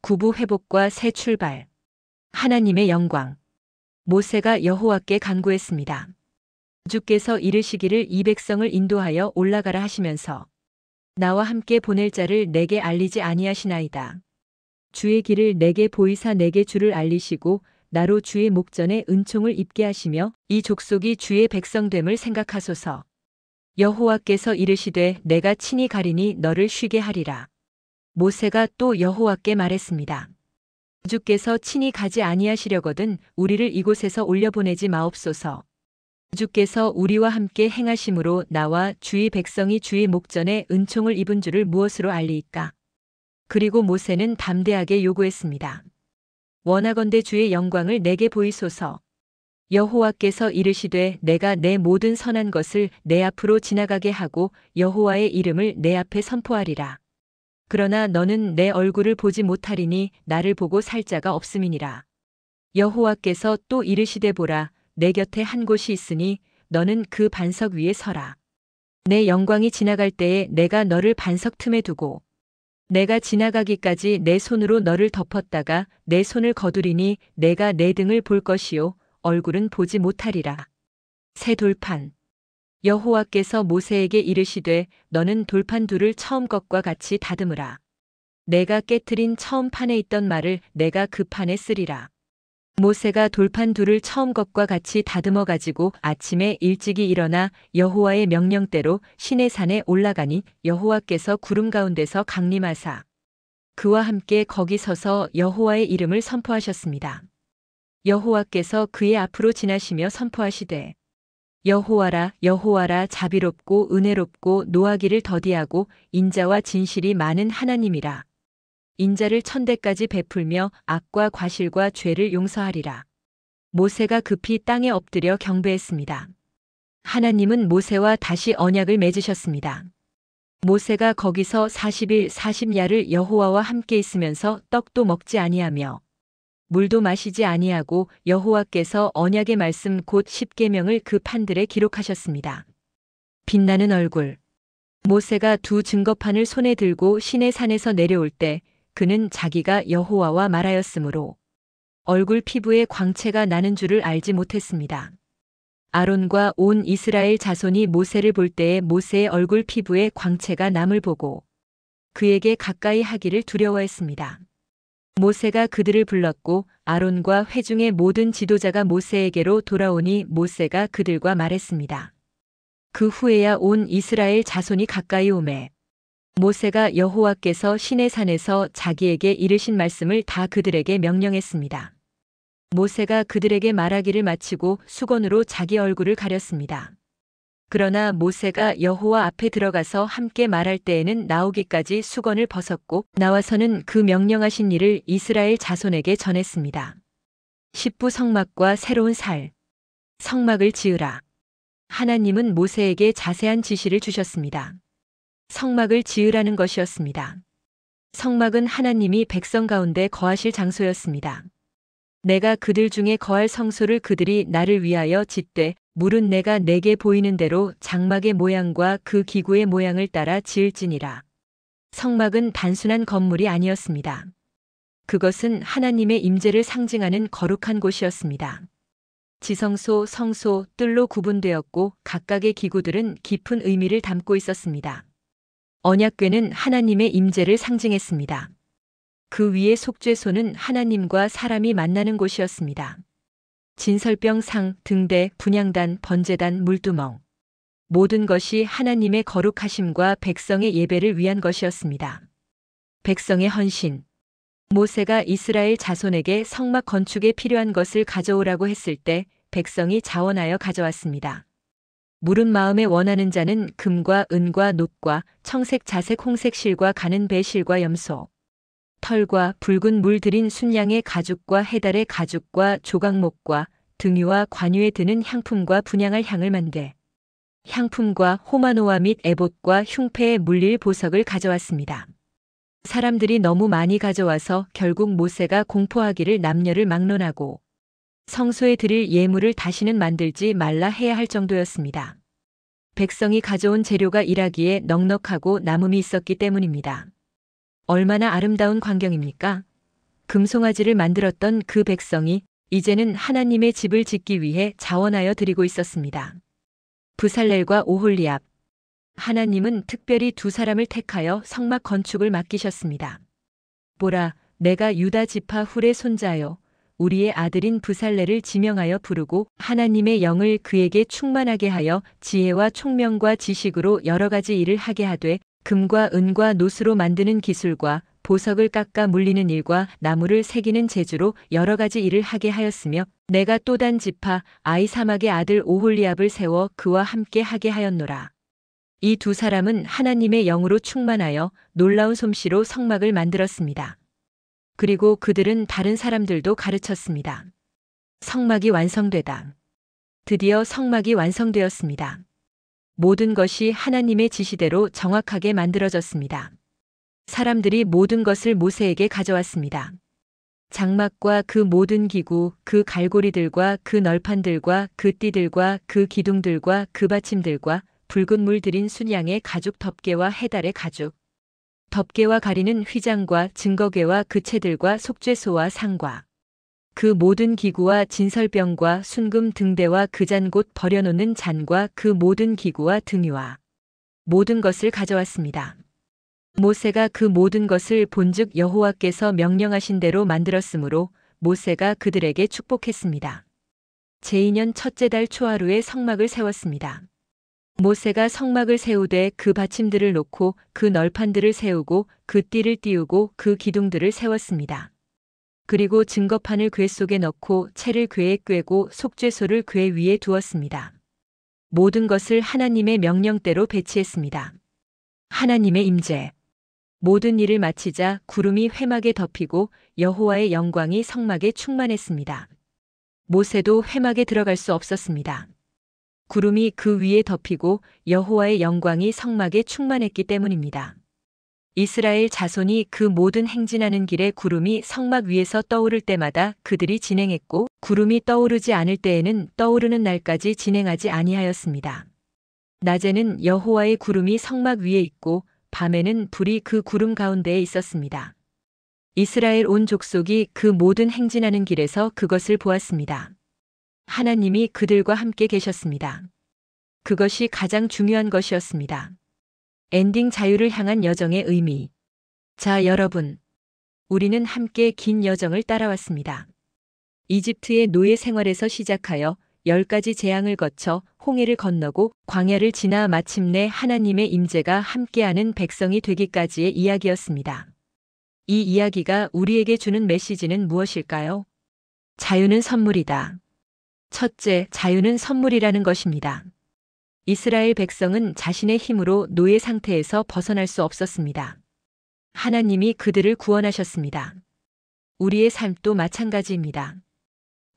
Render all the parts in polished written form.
구부 회복과 새 출발. 하나님의 영광. 모세가 여호와께 간구했습니다. 주께서 이르시기를 이 백성을 인도하여 올라가라 하시면서 나와 함께 보낼 자를 내게 알리지 아니하시나이다. 주의 길을 내게 보이사 내게 주를 알리시고 나로 주의 목전에 은총을 입게 하시며 이 족속이 주의 백성됨을 생각하소서. 여호와께서 이르시되 내가 친히 가리니 너를 쉬게 하리라. 모세가 또 여호와께 말했습니다. 주께서 친히 가지 아니하시려거든 우리를 이곳에서 올려보내지 마옵소서. 주께서 우리와 함께 행하심으로 나와 주의 백성이 주의 목전에 은총을 입은 줄을 무엇으로 알리이까? 그리고 모세는 담대하게 요구했습니다. 원하건대 주의 영광을 내게 보이소서. 여호와께서 이르시되 내가 내 모든 선한 것을 내 앞으로 지나가게 하고 여호와의 이름을 내 앞에 선포하리라. 그러나 너는 내 얼굴을 보지 못하리니 나를 보고 살 자가 없음이니라. 여호와께서 또 이르시되 보라 내 곁에 한 곳이 있으니 너는 그 반석 위에 서라. 내 영광이 지나갈 때에 내가 너를 반석 틈에 두고 내가 지나가기까지 내 손으로 너를 덮었다가 내 손을 거두리니 내가 내 등을 볼 것이요 얼굴은 보지 못하리라. 새 돌판. 여호와께서 모세에게 이르시되 너는 돌판 둘을 처음 것과 같이 다듬으라. 내가 깨트린 처음 판에 있던 말을 내가 그 판에 쓰리라. 모세가 돌판 둘을 처음 것과 같이 다듬어 가지고 아침에 일찍이 일어나 여호와의 명령대로 시내산에 올라가니 여호와께서 구름 가운데서 강림하사 그와 함께 거기 서서 여호와의 이름을 선포하셨습니다. 여호와께서 그의 앞으로 지나시며 선포하시되 여호와라 여호와라 자비롭고 은혜롭고 노하기를 더디하고 인자와 진실이 많은 하나님이라. 인자를 천대까지 베풀며 악과 과실과 죄를 용서하리라. 모세가 급히 땅에 엎드려 경배했습니다. 하나님은 모세와 다시 언약을 맺으셨습니다. 모세가 거기서 40일 40야를 여호와와 함께 있으면서 떡도 먹지 아니하며 물도 마시지 아니하고 여호와께서 언약의 말씀 곧 십계명을 그 판들에 기록하셨습니다. 빛나는 얼굴. 모세가 두 증거판을 손에 들고 시내산에서 내려올 때 그는 자기가 여호와와 말하였으므로 얼굴 피부에 광채가 나는 줄을 알지 못했습니다. 아론과 온 이스라엘 자손이 모세를 볼 때에 모세의 얼굴 피부에 광채가 남을 보고 그에게 가까이 하기를 두려워했습니다. 모세가 그들을 불렀고 아론과 회중의 모든 지도자가 모세에게로 돌아오니 모세가 그들과 말했습니다. 그 후에야 온 이스라엘 자손이 가까이 오매 모세가 여호와께서 시내산에서 자기에게 이르신 말씀을 다 그들에게 명령했습니다. 모세가 그들에게 말하기를 마치고 수건으로 자기 얼굴을 가렸습니다. 그러나 모세가 여호와 앞에 들어가서 함께 말할 때에는 나오기까지 수건을 벗었고 나와서는 그 명령하신 일을 이스라엘 자손에게 전했습니다. 십부 성막과 새로운 살. 성막을 지으라. 하나님은 모세에게 자세한 지시를 주셨습니다. 성막을 지으라는 것이었습니다. 성막은 하나님이 백성 가운데 거하실 장소였습니다. 내가 그들 중에 거할 성소를 그들이 나를 위하여 짓되 물은 내가 내게 보이는 대로 장막의 모양과 그 기구의 모양을 따라 지을지니라. 성막은 단순한 건물이 아니었습니다. 그것은 하나님의 임재를 상징하는 거룩한 곳이었습니다. 지성소, 성소, 뜰로 구분되었고 각각의 기구들은 깊은 의미를 담고 있었습니다. 언약궤는 하나님의 임재를 상징했습니다. 그 위에 속죄소는 하나님과 사람이 만나는 곳이었습니다. 진설병 상, 등대, 분향단, 번제단, 물두멍. 모든 것이 하나님의 거룩하심과 백성의 예배를 위한 것이었습니다. 백성의 헌신. 모세가 이스라엘 자손에게 성막 건축에 필요한 것을 가져오라고 했을 때 백성이 자원하여 가져왔습니다. 물은 마음에 원하는 자는 금과 은과 놋과 청색, 자색, 홍색 실과 가는 배 실과 염소, 털과 붉은 물 들인 순양의 가죽과 해달의 가죽과 조각목과 등유와 관유에 드는 향품과 분향할 향을 만들 향품과 호마노와 및 에봇과 흉패에 물릴 보석을 가져왔습니다. 사람들이 너무 많이 가져와서 결국 모세가 공포하기를 남녀를 막론하고 성소에 드릴 예물을 다시는 만들지 말라 해야 할 정도였습니다. 백성이 가져온 재료가 일하기에 넉넉하고 남음이 있었기 때문입니다. 얼마나 아름다운 광경입니까? 금송아지를 만들었던 그 백성이 이제는 하나님의 집을 짓기 위해 자원하여 드리고 있었습니다. 브살렐과 오홀리압. 하나님은 특별히 두 사람을 택하여 성막 건축을 맡기셨습니다. 보라, 내가 유다 지파 훌의 손자요 우리의 아들인 브살렐을 지명하여 부르고 하나님의 영을 그에게 충만하게 하여 지혜와 총명과 지식으로 여러 가지 일을 하게 하되 금과 은과 노수로 만드는 기술과 보석을 깎아 물리는 일과 나무를 새기는 재주로 여러 가지 일을 하게 하였으며 내가 또 단 지파 아이사막의 아들 오홀리압을 세워 그와 함께 하게 하였노라. 이 두 사람은 하나님의 영으로 충만하여 놀라운 솜씨로 성막을 만들었습니다. 그리고 그들은 다른 사람들도 가르쳤습니다. 성막이 완성되다. 드디어 성막이 완성되었습니다. 모든 것이 하나님의 지시대로 정확하게 만들어졌습니다. 사람들이 모든 것을 모세에게 가져왔습니다. 장막과 그 모든 기구, 그 갈고리들과 그 널판들과 그 띠들과 그 기둥들과 그 받침들과 붉은 물 들인 순양의 가죽 덮개와 해달의 가죽, 덮개와 가리는 휘장과 증거궤와 그 채들과 속죄소와 상과 그 모든 기구와 진설병과 순금 등대와 그 잔 곧 버려놓는 잔과 그 모든 기구와 등유와 모든 것을 가져왔습니다. 모세가 그 모든 것을 본즉 여호와께서 명령하신 대로 만들었으므로 모세가 그들에게 축복했습니다. 제2년 첫째 달 초하루에 성막을 세웠습니다. 모세가 성막을 세우되 그 받침들을 놓고 그 널판들을 세우고 그 띠를 띄우고 그 기둥들을 세웠습니다. 그리고 증거판을 궤 속에 넣고 채를 궤에 꿰고 속죄소를 궤 위에 두었습니다. 모든 것을 하나님의 명령대로 배치했습니다. 하나님의 임재. 모든 일을 마치자 구름이 회막에 덮이고 여호와의 영광이 성막에 충만했습니다. 모세도 회막에 들어갈 수 없었습니다. 구름이 그 위에 덮이고 여호와의 영광이 성막에 충만했기 때문입니다. 이스라엘 자손이 그 모든 행진하는 길에 구름이 성막 위에서 떠오를 때마다 그들이 진행했고 구름이 떠오르지 않을 때에는 떠오르는 날까지 진행하지 아니하였습니다. 낮에는 여호와의 구름이 성막 위에 있고 밤에는 불이 그 구름 가운데에 있었습니다. 이스라엘 온 족속이 그 모든 행진하는 길에서 그것을 보았습니다. 하나님이 그들과 함께 계셨습니다. 그것이 가장 중요한 것이었습니다. 엔딩 자유를 향한 여정의 의미. 자, 여러분. 우리는 함께 긴 여정을 따라왔습니다. 이집트의 노예 생활에서 시작하여 10가지 재앙을 거쳐 홍해를 건너고 광야를 지나 마침내 하나님의 임재가 함께하는 백성이 되기까지의 이야기였습니다. 이 이야기가 우리에게 주는 메시지는 무엇일까요? 자유는 선물이다. 첫째, 자유는 선물이라는 것입니다. 이스라엘 백성은 자신의 힘으로 노예 상태에서 벗어날 수 없었습니다. 하나님이 그들을 구원하셨습니다. 우리의 삶도 마찬가지입니다.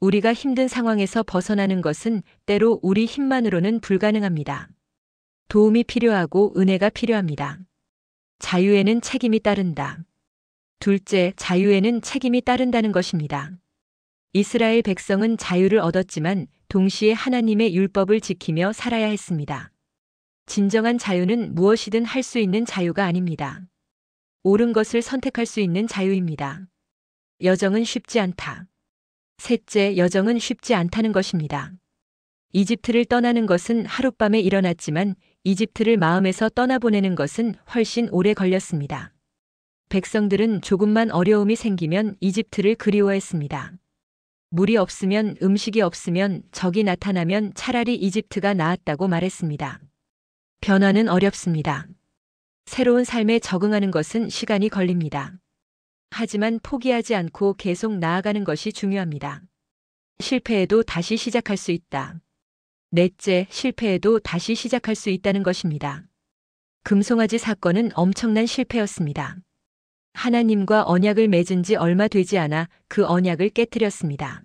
우리가 힘든 상황에서 벗어나는 것은 때로 우리 힘만으로는 불가능합니다. 도움이 필요하고 은혜가 필요합니다. 자유에는 책임이 따른다. 둘째, 자유에는 책임이 따른다는 것입니다. 이스라엘 백성은 자유를 얻었지만 동시에 하나님의 율법을 지키며 살아야 했습니다. 진정한 자유는 무엇이든 할 수 있는 자유가 아닙니다. 옳은 것을 선택할 수 있는 자유입니다. 여정은 쉽지 않다. 셋째, 여정은 쉽지 않다는 것입니다. 이집트를 떠나는 것은 하룻밤에 일어났지만 이집트를 마음에서 떠나보내는 것은 훨씬 오래 걸렸습니다. 백성들은 조금만 어려움이 생기면 이집트를 그리워했습니다. 물이 없으면, 음식이 없으면, 적이 나타나면 차라리 이집트가 나았다고 말했습니다. 변화는 어렵습니다. 새로운 삶에 적응하는 것은 시간이 걸립니다. 하지만 포기하지 않고 계속 나아가는 것이 중요합니다. 실패해도 다시 시작할 수 있다. 넷째, 실패해도 다시 시작할 수 있다는 것입니다. 금송아지 사건은 엄청난 실패였습니다. 하나님과 언약을 맺은 지 얼마 되지 않아 그 언약을 깨뜨렸습니다.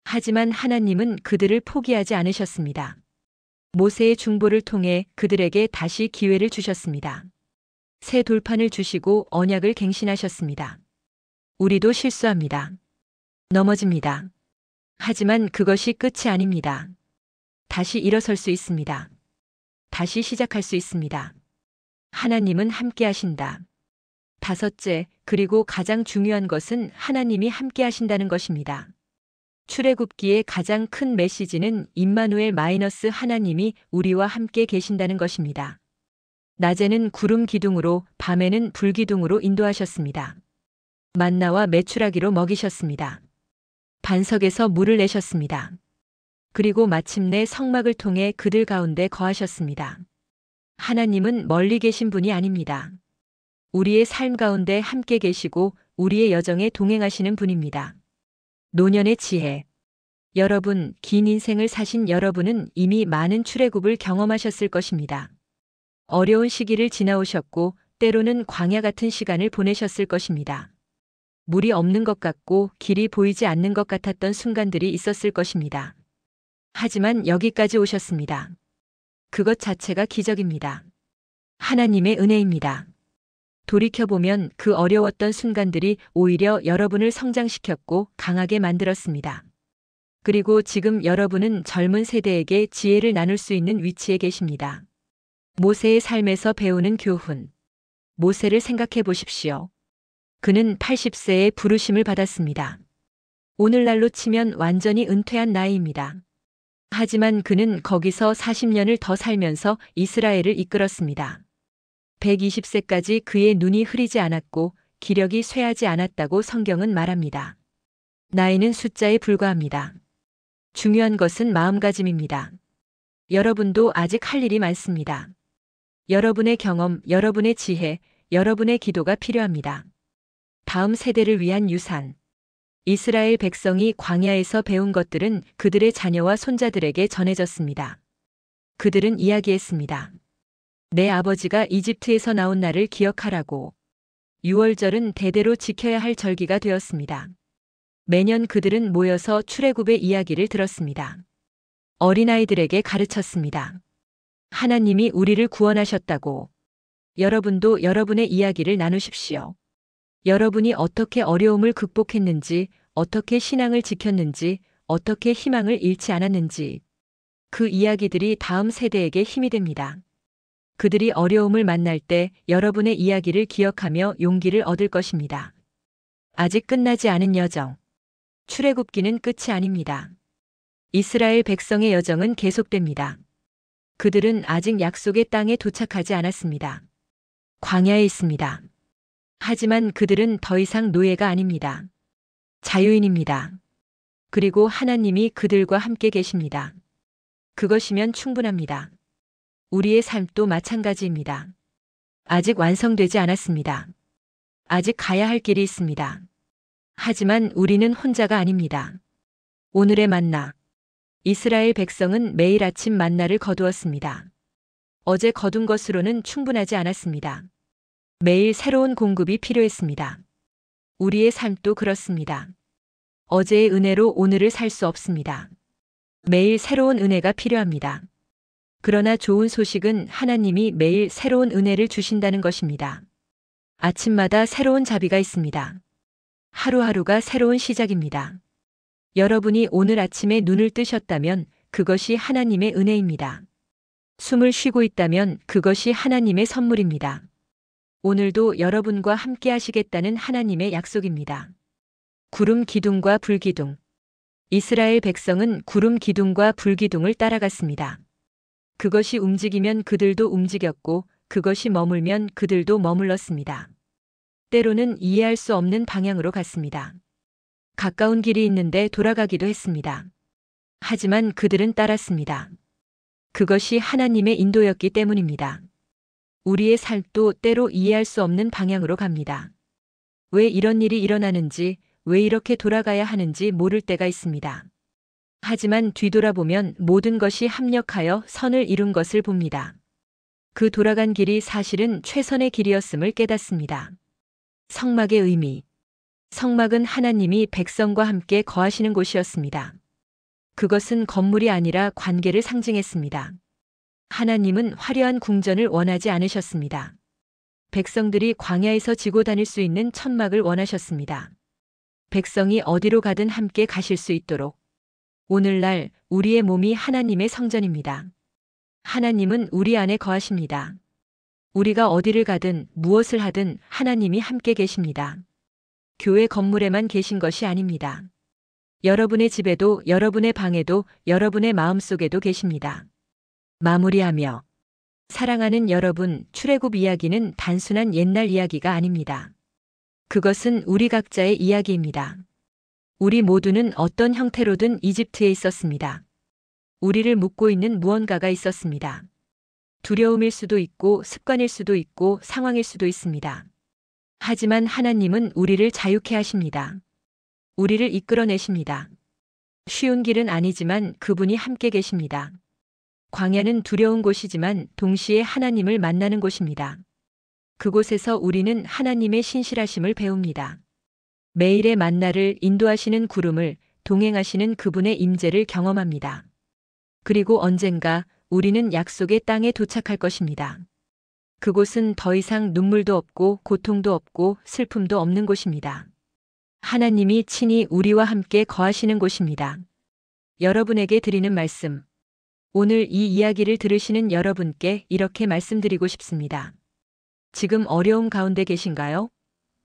하지만 하나님은 그들을 포기하지 않으셨습니다. 모세의 중보를 통해 그들에게 다시 기회를 주셨습니다. 새 돌판을 주시고 언약을 갱신하셨습니다. 우리도 실수합니다. 넘어집니다. 하지만 그것이 끝이 아닙니다. 다시 일어설 수 있습니다. 다시 시작할 수 있습니다. 하나님은 함께 하신다. 다섯째, 그리고 가장 중요한 것은 하나님이 함께 하신다는 것입니다. 출애굽기의 가장 큰 메시지는 임마누엘 마이너스 하나님이 우리와 함께 계신다는 것입니다. 낮에는 구름 기둥으로, 밤에는 불 기둥으로 인도하셨습니다. 만나와 메추라기로 먹이셨습니다. 반석에서 물을 내셨습니다. 그리고 마침내 성막을 통해 그들 가운데 거하셨습니다. 하나님은 멀리 계신 분이 아닙니다. 우리의 삶 가운데 함께 계시고 우리의 여정에 동행하시는 분입니다. 노년의 지혜. 여러분, 긴 인생을 사신 여러분은 이미 많은 출애굽을 경험하셨을 것입니다. 어려운 시기를 지나오셨고 때로는 광야 같은 시간을 보내셨을 것입니다. 물이 없는 것 같고 길이 보이지 않는 것 같았던 순간들이 있었을 것입니다. 하지만 여기까지 오셨습니다. 그것 자체가 기적입니다. 하나님의 은혜입니다. 돌이켜보면 그 어려웠던 순간들이 오히려 여러분을 성장시켰고 강하게 만들었습니다. 그리고 지금 여러분은 젊은 세대에게 지혜를 나눌 수 있는 위치에 계십니다. 모세의 삶에서 배우는 교훈. 모세를 생각해 보십시오. 그는 80세에 부르심을 받았습니다. 오늘날로 치면 완전히 은퇴한 나이입니다. 하지만 그는 거기서 40년을 더 살면서 이스라엘을 이끌었습니다. 120세까지 그의 눈이 흐리지 않았고 기력이 쇠하지 않았다고 성경은 말합니다. 나이는 숫자에 불과합니다. 중요한 것은 마음가짐입니다. 여러분도 아직 할 일이 많습니다. 여러분의 경험, 여러분의 지혜, 여러분의 기도가 필요합니다. 다음 세대를 위한 유산. 이스라엘 백성이 광야에서 배운 것들은 그들의 자녀와 손자들에게 전해졌습니다. 그들은 이야기했습니다. 내 아버지가 이집트에서 나온 날을 기억하라고. 6월절은 대대로 지켜야 할 절기가 되었습니다. 매년 그들은 모여서 출애굽의 이야기를 들었습니다. 어린아이들에게 가르쳤습니다. 하나님이 우리를 구원하셨다고. 여러분도 여러분의 이야기를 나누십시오. 여러분이 어떻게 어려움을 극복했는지, 어떻게 신앙을 지켰는지, 어떻게 희망을 잃지 않았는지. 그 이야기들이 다음 세대에게 힘이 됩니다. 그들이 어려움을 만날 때 여러분의 이야기를 기억하며 용기를 얻을 것입니다. 아직 끝나지 않은 여정. 출애굽기는 끝이 아닙니다. 이스라엘 백성의 여정은 계속됩니다. 그들은 아직 약속의 땅에 도착하지 않았습니다. 광야에 있습니다. 하지만 그들은 더 이상 노예가 아닙니다. 자유인입니다. 그리고 하나님이 그들과 함께 계십니다. 그것이면 충분합니다. 우리의 삶도 마찬가지입니다. 아직 완성되지 않았습니다. 아직 가야 할 길이 있습니다. 하지만 우리는 혼자가 아닙니다. 오늘의 만나. 이스라엘 백성은 매일 아침 만나를 거두었습니다. 어제 거둔 것으로는 충분하지 않았습니다. 매일 새로운 공급이 필요했습니다. 우리의 삶도 그렇습니다. 어제의 은혜로 오늘을 살 수 없습니다. 매일 새로운 은혜가 필요합니다. 그러나 좋은 소식은 하나님이 매일 새로운 은혜를 주신다는 것입니다. 아침마다 새로운 자비가 있습니다. 하루하루가 새로운 시작입니다. 여러분이 오늘 아침에 눈을 뜨셨다면 그것이 하나님의 은혜입니다. 숨을 쉬고 있다면 그것이 하나님의 선물입니다. 오늘도 여러분과 함께 하시겠다는 하나님의 약속입니다. 구름 기둥과 불 기둥. 이스라엘 백성은 구름 기둥과 불 기둥을 따라갔습니다. 그것이 움직이면 그들도 움직였고 그것이 머물면 그들도 머물렀습니다. 때로는 이해할 수 없는 방향으로 갔습니다. 가까운 길이 있는데 돌아가기도 했습니다. 하지만 그들은 따랐습니다. 그것이 하나님의 인도였기 때문입니다. 우리의 삶도 때로 이해할 수 없는 방향으로 갑니다. 왜 이런 일이 일어나는지, 왜 이렇게 돌아가야 하는지 모를 때가 있습니다. 하지만 뒤돌아보면 모든 것이 합력하여 선을 이룬 것을 봅니다. 그 돌아간 길이 사실은 최선의 길이었음을 깨닫습니다. 성막의 의미. 성막은 하나님이 백성과 함께 거하시는 곳이었습니다. 그것은 건물이 아니라 관계를 상징했습니다. 하나님은 화려한 궁전을 원하지 않으셨습니다. 백성들이 광야에서 지고 다닐 수 있는 천막을 원하셨습니다. 백성이 어디로 가든 함께 가실 수 있도록. 오늘날 우리의 몸이 하나님의 성전입니다. 하나님은 우리 안에 거하십니다. 우리가 어디를 가든 무엇을 하든 하나님이 함께 계십니다. 교회 건물에만 계신 것이 아닙니다. 여러분의 집에도, 여러분의 방에도, 여러분의 마음속에도 계십니다. 마무리하며 사랑하는 여러분, 출애굽 이야기는 단순한 옛날 이야기가 아닙니다. 그것은 우리 각자의 이야기입니다. 우리 모두는 어떤 형태로든 이집트에 있었습니다. 우리를 묶고 있는 무언가가 있었습니다. 두려움일 수도 있고 습관일 수도 있고 상황일 수도 있습니다. 하지만 하나님은 우리를 자유케 하십니다. 우리를 이끌어내십니다. 쉬운 길은 아니지만 그분이 함께 계십니다. 광야는 두려운 곳이지만 동시에 하나님을 만나는 곳입니다. 그곳에서 우리는 하나님의 신실하심을 배웁니다. 매일의 만나를 인도하시는 구름을, 동행하시는 그분의 임재를 경험합니다. 그리고 언젠가 우리는 약속의 땅에 도착할 것입니다. 그곳은 더 이상 눈물도 없고 고통도 없고 슬픔도 없는 곳입니다. 하나님이 친히 우리와 함께 거하시는 곳입니다. 여러분에게 드리는 말씀. 오늘 이 이야기를 들으시는 여러분께 이렇게 말씀드리고 싶습니다. 지금 어려움 가운데 계신가요?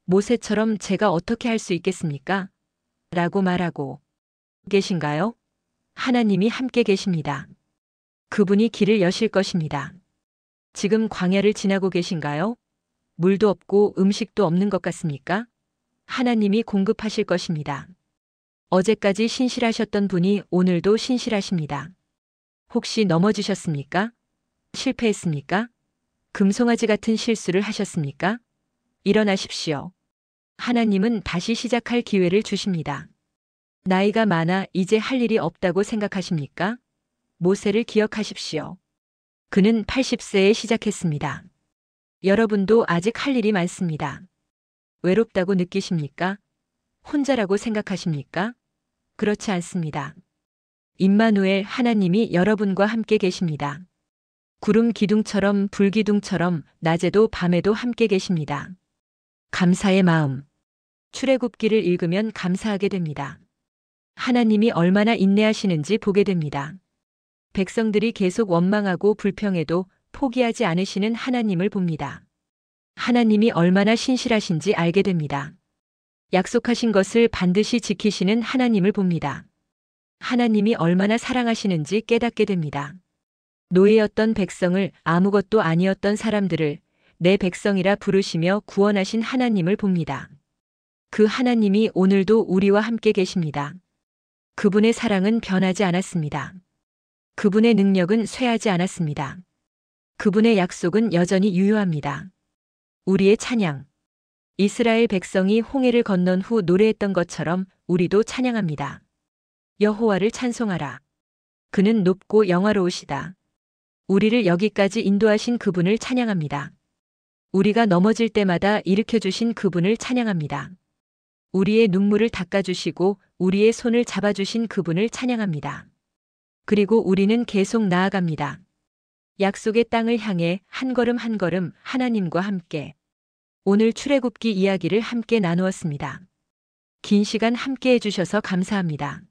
모세처럼 제가 어떻게 할 수 있겠습니까? 라고 말하고 계신가요? 하나님이 함께 계십니다. 그분이 길을 여실 것입니다. 지금 광야를 지나고 계신가요? 물도 없고 음식도 없는 것 같습니까? 하나님이 공급하실 것입니다. 어제까지 신실하셨던 분이 오늘도 신실하십니다. 혹시 넘어지셨습니까? 실패했습니까? 금송아지 같은 실수를 하셨습니까? 일어나십시오. 하나님은 다시 시작할 기회를 주십니다. 나이가 많아 이제 할 일이 없다고 생각하십니까? 모세를 기억하십시오. 그는 80세에 시작했습니다. 여러분도 아직 할 일이 많습니다. 외롭다고 느끼십니까? 혼자라고 생각하십니까? 그렇지 않습니다. 임마누엘, 하나님이 여러분과 함께 계십니다. 구름 기둥처럼 불기둥처럼 낮에도 밤에도 함께 계십니다. 감사의 마음. 출애굽기를 읽으면 감사하게 됩니다. 하나님이 얼마나 인내하시는지 보게 됩니다. 백성들이 계속 원망하고 불평해도 포기하지 않으시는 하나님을 봅니다. 하나님이 얼마나 신실하신지 알게 됩니다. 약속하신 것을 반드시 지키시는 하나님을 봅니다. 하나님이 얼마나 사랑하시는지 깨닫게 됩니다. 노예였던 백성을, 아무것도 아니었던 사람들을 내 백성이라 부르시며 구원하신 하나님을 봅니다. 그 하나님이 오늘도 우리와 함께 계십니다. 그분의 사랑은 변하지 않았습니다. 그분의 능력은 쇠하지 않았습니다. 그분의 약속은 여전히 유효합니다. 우리의 찬양. 이스라엘 백성이 홍해를 건넌 후 노래했던 것처럼 우리도 찬양합니다. 여호와를 찬송하라. 그는 높고 영화로우시다. 우리를 여기까지 인도하신 그분을 찬양합니다. 우리가 넘어질 때마다 일으켜주신 그분을 찬양합니다. 우리의 눈물을 닦아주시고 우리의 손을 잡아주신 그분을 찬양합니다. 그리고 우리는 계속 나아갑니다. 약속의 땅을 향해 한 걸음 한 걸음 하나님과 함께. 오늘 출애굽기 이야기를 함께 나누었습니다. 긴 시간 함께 해주셔서 감사합니다.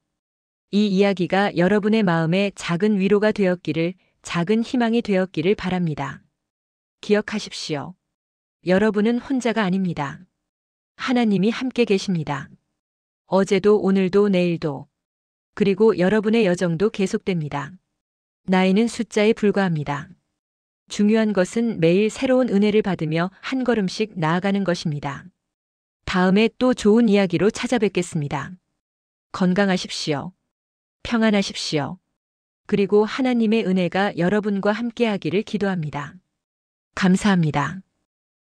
이 이야기가 여러분의 마음에 작은 위로가 되었기를, 작은 희망이 되었기를 바랍니다. 기억하십시오. 여러분은 혼자가 아닙니다. 하나님이 함께 계십니다. 어제도 오늘도 내일도. 그리고 여러분의 여정도 계속됩니다. 나이는 숫자에 불과합니다. 중요한 것은 매일 새로운 은혜를 받으며 한 걸음씩 나아가는 것입니다. 다음에 또 좋은 이야기로 찾아뵙겠습니다. 건강하십시오. 평안하십시오. 그리고 하나님의 은혜가 여러분과 함께하기를 기도합니다. 감사합니다.